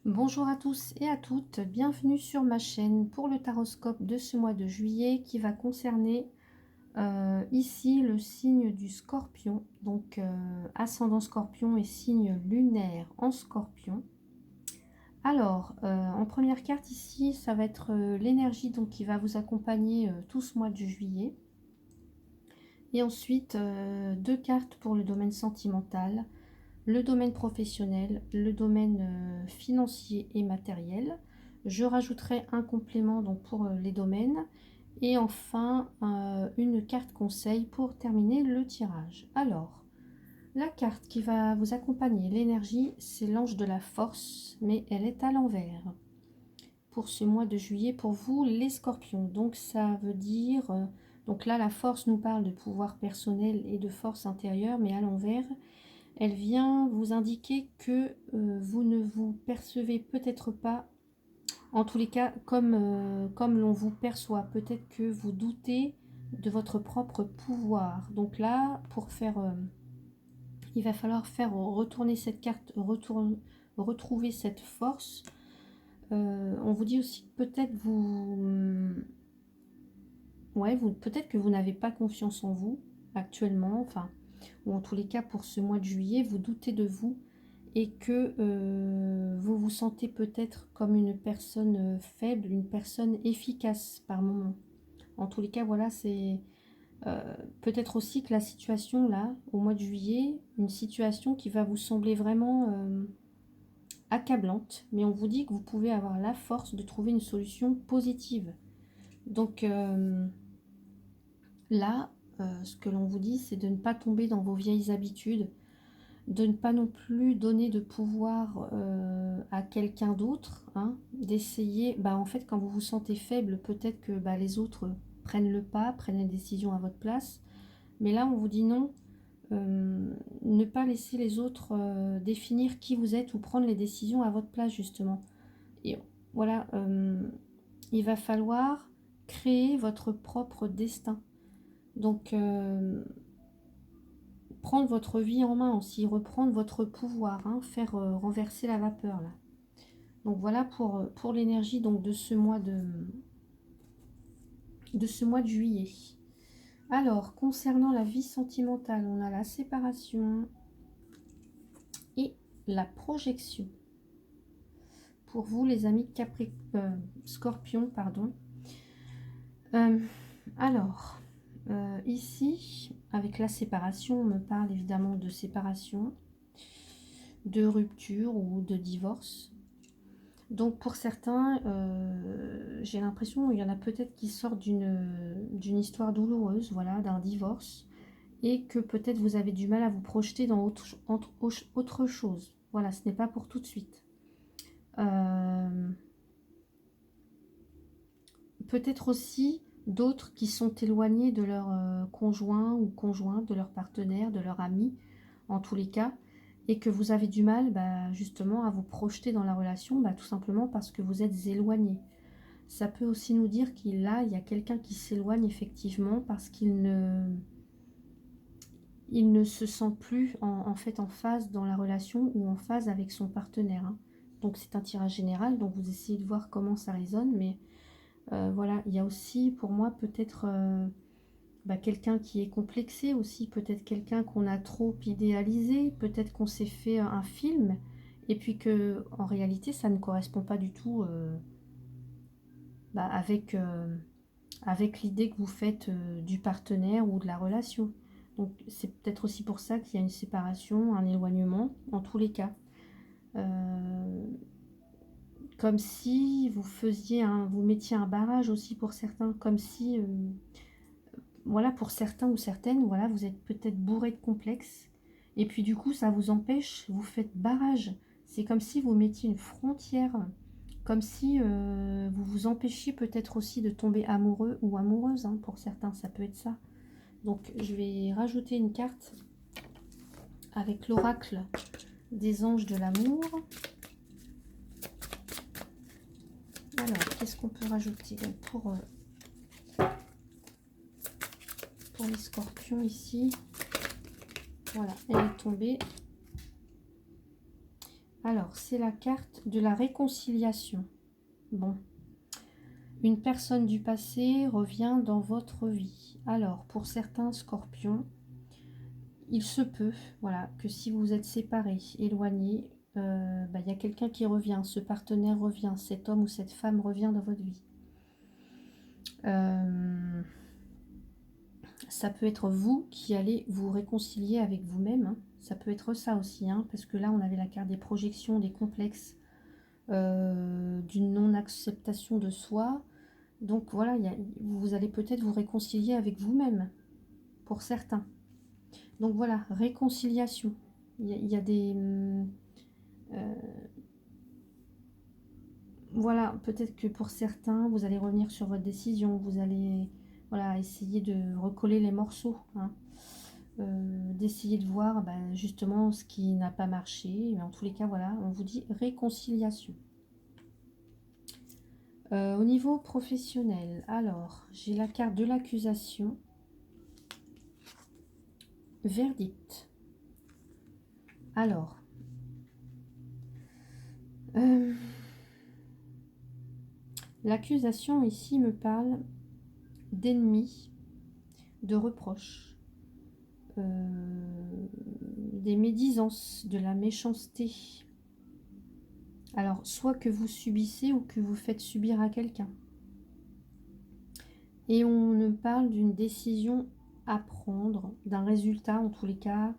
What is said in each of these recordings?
Bonjour à tous et à toutes, bienvenue sur ma chaîne pour le taroscope de ce mois de juillet qui va concerner ici le signe du Scorpion, donc ascendant Scorpion et signe lunaire en Scorpion. Alors, en première carte ici, ça va être l'énergie donc qui va vous accompagner tout ce mois de juillet. Et ensuite, deux cartes pour le domaine sentimental, le domaine professionnel, le domaine financier et matériel. Je rajouterai un complément donc pour les domaines. Et enfin, une carte conseil pour terminer le tirage. Alors, la carte qui va vous accompagner, l'énergie, c'est l'ange de la force, mais elle est à l'envers. Pour ce mois de juillet, pour vous, les scorpions. Donc, ça veut dire... donc là, la force nous parle de pouvoir personnel et de force intérieure, mais à l'envers, elle vient vous indiquer que vous ne vous percevez peut-être pas, en tous les cas, comme l'on vous perçoit. Peut-être que vous doutez de votre propre pouvoir. Donc là, il va falloir faire retourner cette carte, retrouver cette force. On vous dit aussi que peut-être peut-être que vous n'avez pas confiance en vous actuellement, enfin, ou en tous les cas pour ce mois de juillet, vous doutez de vous et que vous vous sentez peut-être comme une personne faible, une personne efficace par moment. En tous les cas, voilà, c'est peut-être aussi que la situation là, au mois de juillet, une situation qui va vous sembler vraiment accablante, mais on vous dit que vous pouvez avoir la force de trouver une solution positive. Donc là, ce que l'on vous dit, c'est de ne pas tomber dans vos vieilles habitudes, de ne pas non plus donner de pouvoir à quelqu'un d'autre, hein, d'essayer, en fait, quand vous vous sentez faible, peut-être que les autres prennent le pas, prennent les décisions à votre place, mais là, on vous dit non, ne pas laisser les autres définir qui vous êtes ou prendre les décisions à votre place, justement. Et voilà, il va falloir créer votre propre destin. Donc, prendre votre vie en main aussi, reprendre votre pouvoir, hein, faire renverser la vapeur là. Donc voilà pour l'énergie donc de ce mois de juillet. Alors, concernant la vie sentimentale, on a la séparation et la projection. Pour vous, les amis Scorpion, pardon. Alors, ici, avec la séparation, on me parle évidemment de séparation, de rupture ou de divorce. Donc pour certains, j'ai l'impression qu'il y en a peut-être qui sortent d'une histoire douloureuse, voilà, d'un divorce, et que peut-être vous avez du mal à vous projeter dans autre chose. Voilà, ce n'est pas pour tout de suite. Peut-être aussi d'autres qui sont éloignés de leur conjoint ou conjointe, de leur partenaire, de leur ami, en tous les cas, et que vous avez du mal justement à vous projeter dans la relation, tout simplement parce que vous êtes éloigné. Ça peut aussi nous dire qu'il y a quelqu'un qui s'éloigne effectivement parce il ne se sent plus en fait en phase dans la relation ou en phase avec son partenaire, hein. Donc c'est un tirage général, donc vous essayez de voir comment ça résonne, mais voilà, il y a aussi pour moi peut-être quelqu'un qui est complexé aussi, peut-être quelqu'un qu'on a trop idéalisé, peut-être qu'on s'est fait un film et puis que en réalité ça ne correspond pas du tout avec l'idée que vous faites du partenaire ou de la relation. Donc c'est peut-être aussi pour ça qu'il y a une séparation, un éloignement, en tous les cas. Comme si vous mettiez un barrage aussi pour certains, comme si, voilà, pour certains ou certaines, voilà, vous êtes peut-être bourré de complexes, et puis du coup ça vous empêche, vous faites barrage. C'est comme si vous mettiez une frontière, comme si vous vous empêchiez peut-être aussi de tomber amoureux ou amoureuse, hein, pour certains, ça peut être ça. Donc je vais rajouter une carte avec l'oracle des anges de l'amour. Alors, qu'est-ce qu'on peut rajouter pour les scorpions ici? Voilà, elle est tombée. Alors, c'est la carte de la réconciliation. Bon. Une personne du passé revient dans votre vie. Alors, pour certains scorpions, il se peut, voilà, que si vous êtes séparés, éloignés, il y a quelqu'un qui revient, ce partenaire revient, cet homme ou cette femme revient dans votre vie. Ça peut être vous qui allez vous réconcilier avec vous-même, hein. Ça peut être ça aussi, hein, parce que là, on avait la carte des projections, des complexes, d'une non-acceptation de soi. Donc voilà, vous allez peut-être vous réconcilier avec vous-même, pour certains. Donc voilà, réconciliation. Il y a des... voilà, peut-être que pour certains, vous allez revenir sur votre décision. Vous allez voilà, essayer de recoller les morceaux. Hein, d'essayer de voir justement ce qui n'a pas marché. Mais en tous les cas, voilà, on vous dit réconciliation. Au niveau professionnel, alors, j'ai la carte de l'accusation. Verdict. Alors, l'accusation ici me parle d'ennemis, de reproches, des médisances, de la méchanceté. Alors, soit que vous subissez ou que vous faites subir à quelqu'un. Et on me parle d'une décision à prendre, d'un résultat en tous les cas,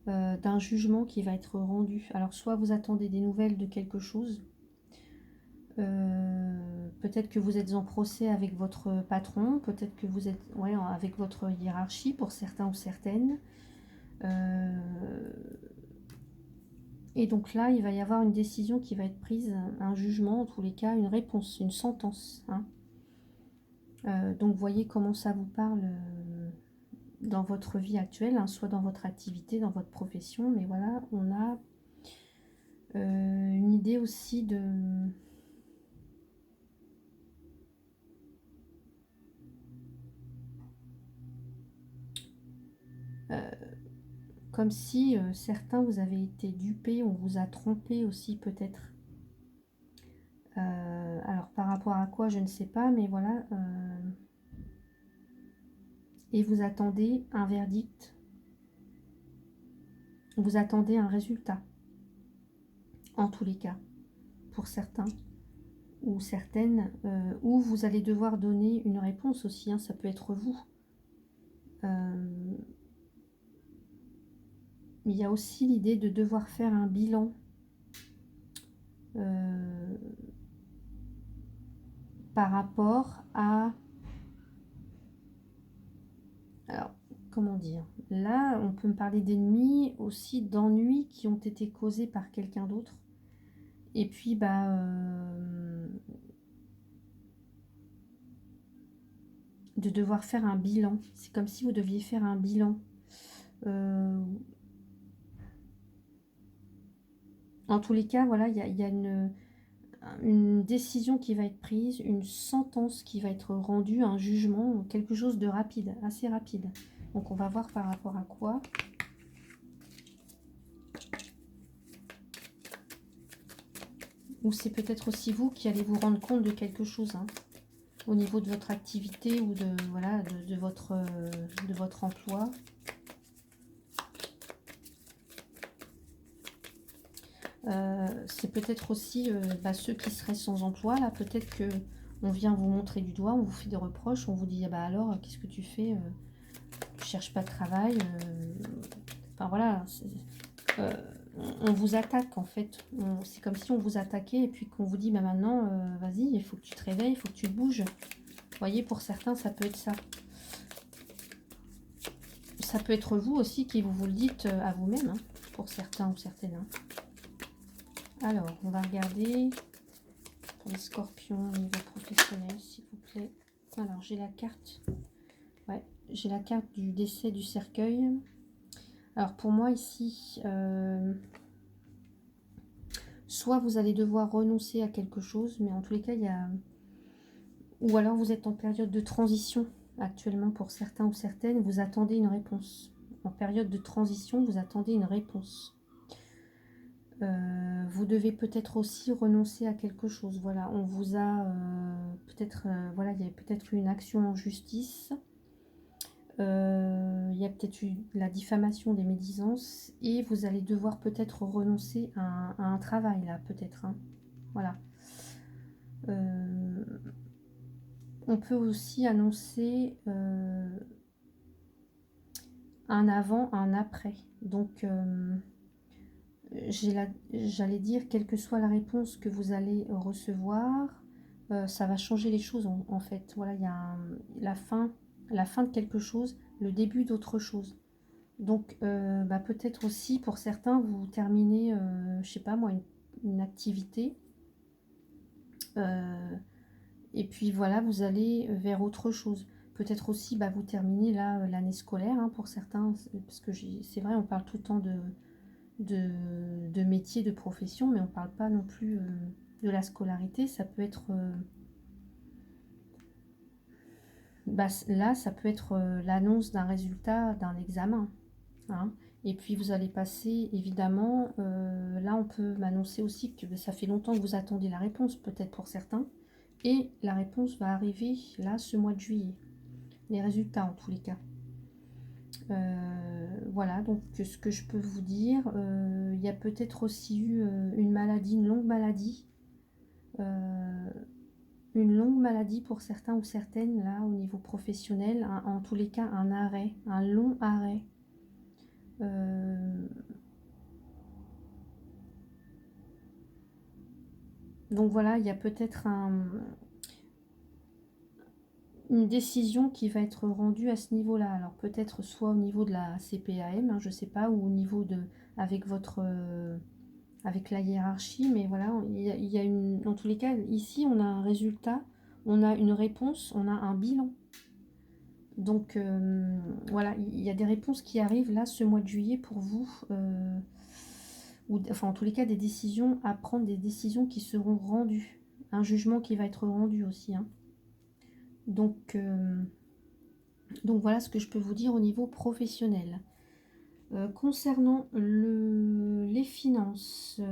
d'un jugement qui va être rendu. Alors, soit vous attendez des nouvelles de quelque chose, peut-être que vous êtes en procès avec votre patron, peut-être que vous êtes avec votre hiérarchie pour certains ou certaines. Et donc là, il va y avoir une décision qui va être prise, un jugement, en tous les cas, une réponse, une sentence. Hein. Donc voyez comment ça vous parle dans votre vie actuelle, hein, soit dans votre activité, dans votre profession. Mais voilà, on a une idée aussi de... comme si certains vous avez été dupés, on vous a trompé aussi peut-être. Alors par rapport à quoi, je ne sais pas, mais voilà. Et vous attendez un verdict. Vous attendez un résultat. En tous les cas, pour certains ou certaines, où vous allez devoir donner une réponse aussi, hein, ça peut être vous. Il y a aussi l'idée de devoir faire un bilan par rapport à... Alors, comment dire? Là, on peut me parler d'ennemis, aussi d'ennuis qui ont été causés par quelqu'un d'autre. Et puis, de devoir faire un bilan. C'est comme si vous deviez faire un bilan. En tous les cas, voilà, il y a une décision qui va être prise, une sentence qui va être rendue, un jugement, quelque chose de rapide, assez rapide. Donc on va voir par rapport à quoi. Ou c'est peut-être aussi vous qui allez vous rendre compte de quelque chose, hein, au niveau de votre activité ou de, voilà, de votre emploi. C'est peut-être aussi ceux qui seraient sans emploi, là, peut-être que on vient vous montrer du doigt, on vous fait des reproches, on vous dit, ah bah alors, qu'est-ce que tu fais, tu cherches pas de travail, enfin voilà, on vous attaque en fait, c'est comme si on vous attaquait et puis qu'on vous dit, bah maintenant, vas-y, il faut que tu te réveilles, il faut que tu te bouges. Vous voyez, pour certains, ça peut être ça. Ça peut être vous aussi qui vous le dites à vous-même, hein, pour certains ou certaines. Hein. Alors, on va regarder pour les scorpions au niveau professionnel, s'il vous plaît. Alors, j'ai la carte. Ouais, j'ai la carte du décès du cercueil. Alors, pour moi, ici, soit vous allez devoir renoncer à quelque chose, mais en tous les cas, il y a... Ou alors, vous êtes en période de transition actuellement pour certains ou certaines. Vous attendez une réponse. En période de transition, vous attendez une réponse. Vous devez peut-être aussi renoncer à quelque chose. Voilà, on vous a peut-être, voilà, il y a peut-être une action en justice. Il y a peut-être eu la diffamation des médisances et vous allez devoir peut-être renoncer à un travail là, peut-être. Hein. Voilà. On peut aussi annoncer un avant, un après. Donc, j'allais dire, quelle que soit la réponse que vous allez recevoir, ça va changer les choses en fait. Voilà, il y a la fin de quelque chose, le début d'autre chose. Donc, bah, peut-être aussi pour certains, vous terminez, je sais pas moi, une activité. Et puis voilà, vous allez vers autre chose. Peut-être aussi, bah, vous terminez là l'année scolaire hein, pour certains, parce que c'est vrai, on parle tout le temps de métier, de profession, mais on ne parle pas non plus de la scolarité. Ça peut être, bah, là, ça peut être l'annonce d'un résultat d'un examen. Hein. Et puis vous allez passer, évidemment, là on peut m'annoncer aussi que ça fait longtemps que vous attendez la réponse, peut-être pour certains. Et la réponse va arriver là ce mois de juillet. Les résultats en tous les cas. Voilà, donc ce que je peux vous dire, il y a peut-être aussi eu une maladie, une longue maladie. Une longue maladie pour certains ou certaines, là, au niveau professionnel. En tous les cas, un arrêt, un long arrêt. Donc voilà, il y a peut-être une décision qui va être rendue à ce niveau-là. Alors peut-être soit au niveau de la CPAM, hein, je ne sais pas, ou au niveau de avec votre avec la hiérarchie, mais voilà, il y a une. En tous les cas, ici on a un résultat, on a une réponse, on a un bilan. Donc voilà, il y a des réponses qui arrivent là ce mois de juillet pour vous. Ou enfin en tous les cas des décisions à prendre, des décisions qui seront rendues. Un jugement qui va être rendu aussi. Hein. Donc voilà ce que je peux vous dire au niveau professionnel. Concernant les finances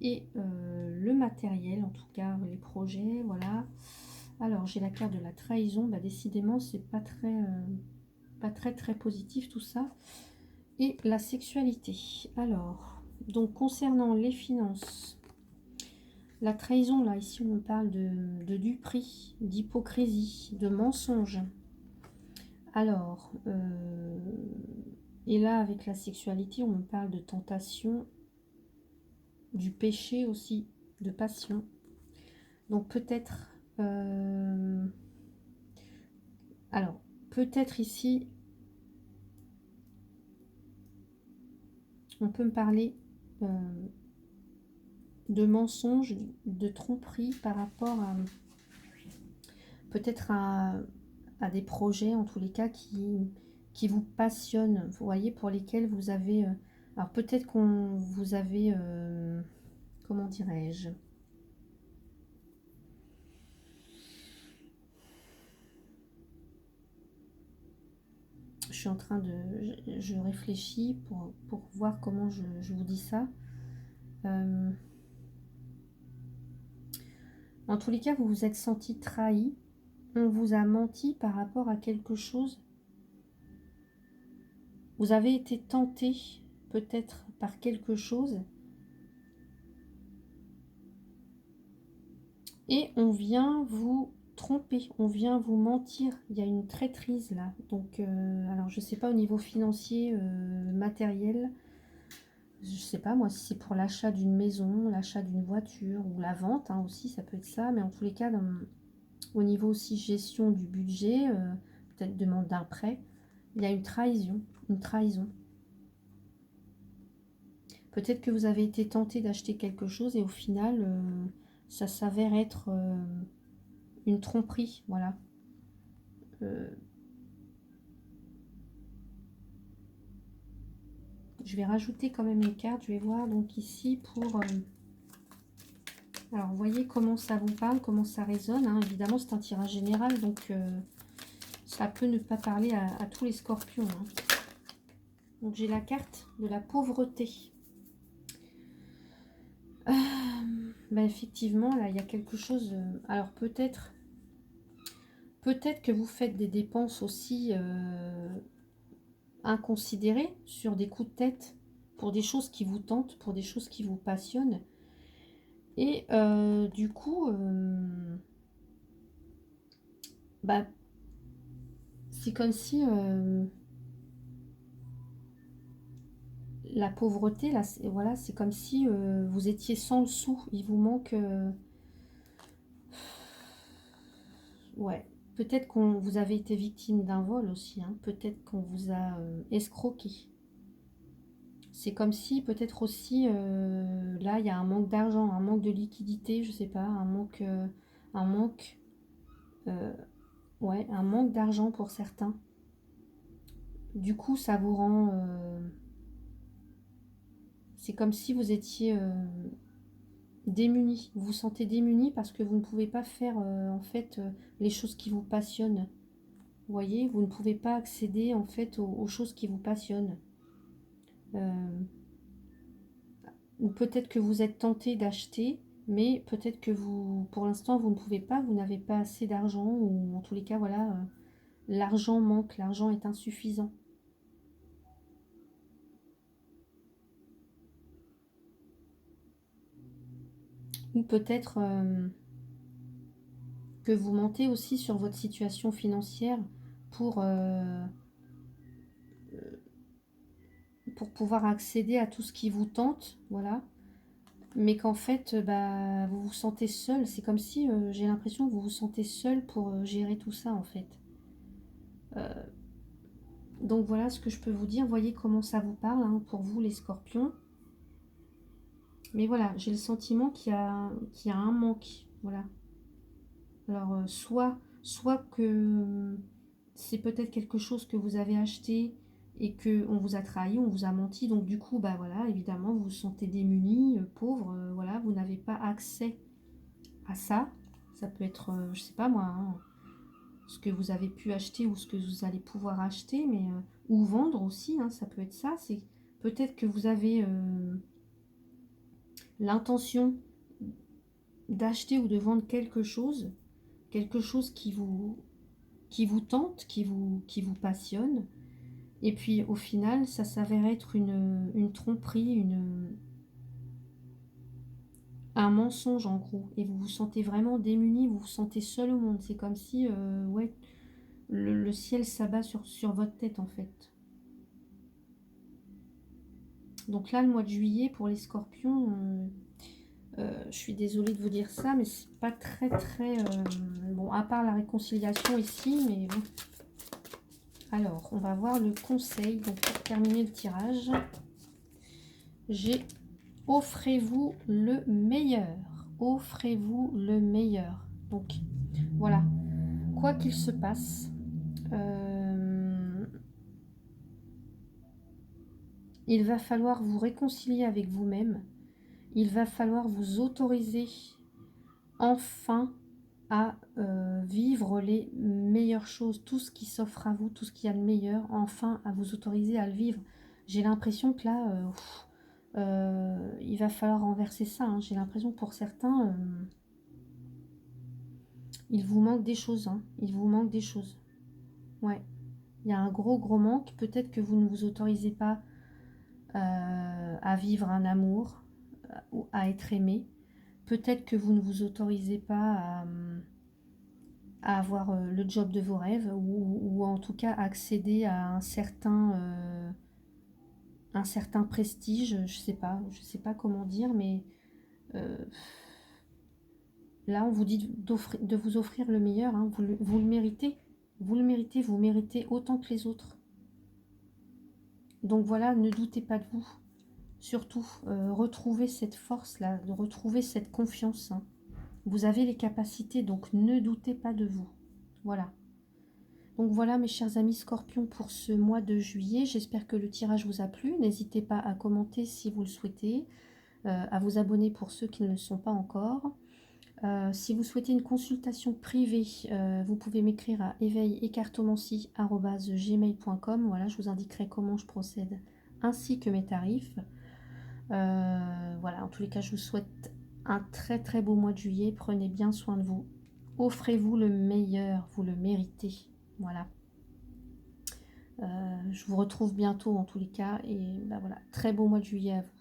et le matériel, en tout cas les projets, voilà. Alors j'ai la carte de la trahison, bah, décidément c'est pas très positif tout ça. Et la sexualité. Alors, donc concernant les finances, la trahison, là ici on me parle de duperie, d'hypocrisie, de mensonge. Alors, et là avec la sexualité, on me parle de tentation, du péché aussi, de passion. Donc peut-être, alors peut-être ici, on peut me parler de mensonges, de tromperie par rapport à peut-être à des projets en tous les cas qui vous passionnent, vous voyez, pour lesquels vous avez... alors peut-être qu'on vous avez... comment dirais-je? Je suis en train de... Je réfléchis pour voir comment je vous dis ça. En tous les cas, vous vous êtes senti trahi. On vous a menti par rapport à quelque chose. Vous avez été tenté peut-être par quelque chose. Et on vient vous tromper, on vient vous mentir. Il y a une traîtrise là. Donc, alors je sais pas au niveau financier, matériel. Je sais pas moi si c'est pour l'achat d'une maison, l'achat d'une voiture ou la vente hein, aussi, ça peut être ça. Mais en tous les cas, au niveau aussi gestion du budget, peut-être demande d'un prêt, il y a une trahison, une trahison. Peut-être que vous avez été tenté d'acheter quelque chose et au final, ça s'avère être une tromperie, voilà. Je vais rajouter quand même une carte, je vais voir donc ici pour... alors, vous voyez comment ça vous parle, comment ça résonne. Hein. Évidemment, c'est un tirage général, donc ça peut ne pas parler à tous les scorpions. Hein. Donc, j'ai la carte de la pauvreté. bah, effectivement, là, il y a quelque chose... alors peut-être que vous faites des dépenses aussi inconsidérées sur des coups de tête, pour des choses qui vous tentent, pour des choses qui vous passionnent. Et du coup, bah, c'est comme si la pauvreté, là, voilà, c'est comme si vous étiez sans le sou. Il vous manque... ouais, peut-être qu'on vous avez été victime d'un vol aussi, hein. Peut-être qu'on vous a escroqué. C'est comme si peut-être aussi là il y a un manque d'argent, un manque de liquidité, je sais pas, un manque, euh, ouais, un manque d'argent pour certains. Du coup, ça vous rend, c'est comme si vous étiez démuni. Vous vous sentez démuni parce que vous ne pouvez pas faire en fait les choses qui vous passionnent. Vous voyez, vous ne pouvez pas accéder en fait aux choses qui vous passionnent. Euh, ou peut-être que vous êtes tenté d'acheter, mais peut-être que vous, pour l'instant, vous ne pouvez pas, vous n'avez pas assez d'argent, ou en tous les cas, voilà, l'argent manque, l'argent est insuffisant. Ou peut-être que vous mentez aussi sur votre situation financière pour, euh, pour pouvoir accéder à tout ce qui vous tente, voilà. Mais qu'en fait, bah, vous vous sentez seul. C'est comme si, j'ai l'impression que vous vous sentez seul pour gérer tout ça, en fait. Euh, donc voilà ce que je peux vous dire. Voyez comment ça vous parle, hein, pour vous, les scorpions. Mais voilà, j'ai le sentiment qu'il y a un manque. Voilà. Alors, soit que c'est peut-être quelque chose que vous avez acheté et que on vous a trahi, on vous a menti. Donc du coup, bah voilà, évidemment, vous vous sentez démuni, pauvre. Voilà, vous n'avez pas accès à ça. Ça peut être, je sais pas moi, hein, ce que vous avez pu acheter ou ce que vous allez pouvoir acheter, mais ou vendre aussi, hein, ça peut être ça. C'est peut-être que vous avez l'intention d'acheter ou de vendre quelque chose qui vous tente, qui vous passionne, et puis au final, ça s'avère être une tromperie, un mensonge en gros, et vous vous sentez vraiment démuni, vous vous sentez seul au monde. C'est comme si, ouais, le ciel s'abat sur votre tête en fait. Donc là, le mois de juillet, pour les scorpions, je suis désolée de vous dire ça, mais c'est pas très très... bon, à part la réconciliation ici, mais bon. Alors, on va voir le conseil. Donc, pour terminer le tirage, j'ai offrez-vous le meilleur. Offrez-vous le meilleur. Donc, voilà. Quoi qu'il se passe, il va falloir vous réconcilier avec vous-même. Il va falloir vous autoriser enfin à vivre les meilleures choses, tout ce qui s'offre à vous, tout ce qu'il y a de meilleur, enfin à vous autoriser à le vivre. J'ai l'impression que là, il va falloir renverser ça, hein. J'ai l'impression que pour certains, il vous manque des choses, hein. Il vous manque des choses. Ouais, il y a un gros gros manque. Peut-être que vous ne vous autorisez pas à vivre un amour ou à être aimé. Peut-être que vous ne vous autorisez pas à avoir le job de vos rêves ou en tout cas accéder à un certain prestige, je sais pas comment dire, mais euh, là on vous dit de vous offrir le meilleur, hein, vous le méritez, vous méritez autant que les autres. Donc voilà, ne doutez pas de vous, surtout retrouvez cette force-là, de retrouver cette confiance, hein. Vous avez les capacités, donc ne doutez pas de vous. Voilà. Donc voilà mes chers amis scorpions pour ce mois de juillet. J'espère que le tirage vous a plu. N'hésitez pas à commenter si vous le souhaitez, à vous abonner pour ceux qui ne le sont pas encore. Si vous souhaitez une consultation privée, vous pouvez m'écrire à éveil-et-cartomancie@gmail.com. Voilà, je vous indiquerai comment je procède ainsi que mes tarifs. Voilà, en tous les cas, je vous souhaite un très très beau mois de juillet. Prenez bien soin de vous. Offrez-vous le meilleur, vous le méritez. Voilà. Je vous retrouve bientôt en tous les cas. Et bah voilà, très beau mois de juillet à vous.